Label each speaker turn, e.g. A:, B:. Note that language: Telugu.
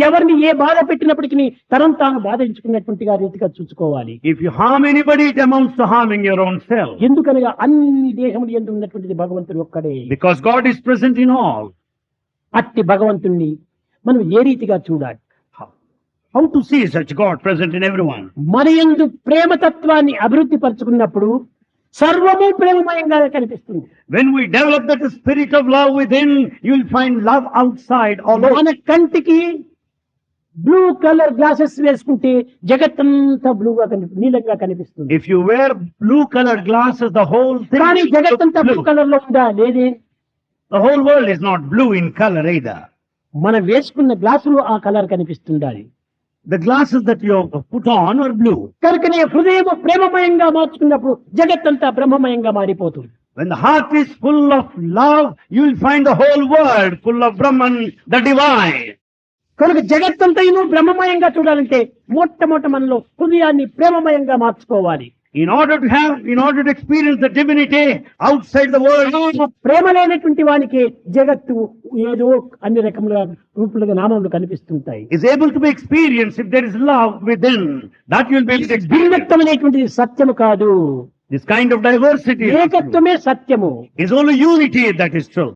A: ఎవరిని ఏ బాధ పెట్టినప్పటికీ తనను తాను బాధించుకున్నటువంటిగా రీతిగా చూసుకోవాలి.
B: If you harm anybody, it amounts to harming your own self.
A: ఎందుకనగా అన్ని దేహములు యందు ఉన్నటువంటిది భగవంతుడు ఒక్కడే.
B: Because God is present in all.
A: అట్టి భగవంతుణ్ణి మనం ఏ రీతిగా చూడాలి?
B: How to see such God present in everyone?
A: మన యందు ప్రేమతత్వాన్ని అభివృద్ధి పరుచుకున్నప్పుడు సర్వము ప్రేమమయంగా కనిపిస్తుంది.
B: When we develop that spirit of love within, you will find love outside all over.
A: మన కంటికి బ్లూ కలర్ గ్లాసెస్ వేసుకుంటే జగత్తంతా బ్లూగా నీలంగా కనిపిస్తుంది.
B: If you wear blue colored glasses, the whole thing
A: కానీ
B: looks
A: జగత్తంతా బ్లూ
B: blue.
A: కలర్ లో ఉందా? లేదే.
B: The whole world is not blue in color either.
A: మనం వేసుకున్న గ్లాసులు ఆ colour కనిపిస్తుండాలి.
B: The glasses that you have put on are blue.
A: కనుకనే హృదయం ప్రేమమయంగా మార్చుకున్నప్పుడు జగత్తంతా బ్రహ్మమయంగా మారిపోతుంది.
B: When the heart is full of love, you will find the whole world full of Brahman, the divine.
A: కనుక జగత్తంతా బ్రహ్మమయంగా చూడాలంటే మొట్టమొదట మనలో హృదయాన్ని ప్రేమమయంగా మార్చుకోవాలి.
B: In order to experience the divinity outside the world,
A: ప్రేమ లేనటువంటి వానికి జగత్తు ఏదో అన్ని రకముల రూపులుగా నామములు కనిపిస్తుంటాయి.
B: is able to be experienced if there is love within. That you will be able to experience.
A: భిన్నత్వమైనటువంటిది సత్యము కాదు.
B: This kind of diversity
A: ఏకత్వమే సత్యము.
B: is only unity that is true.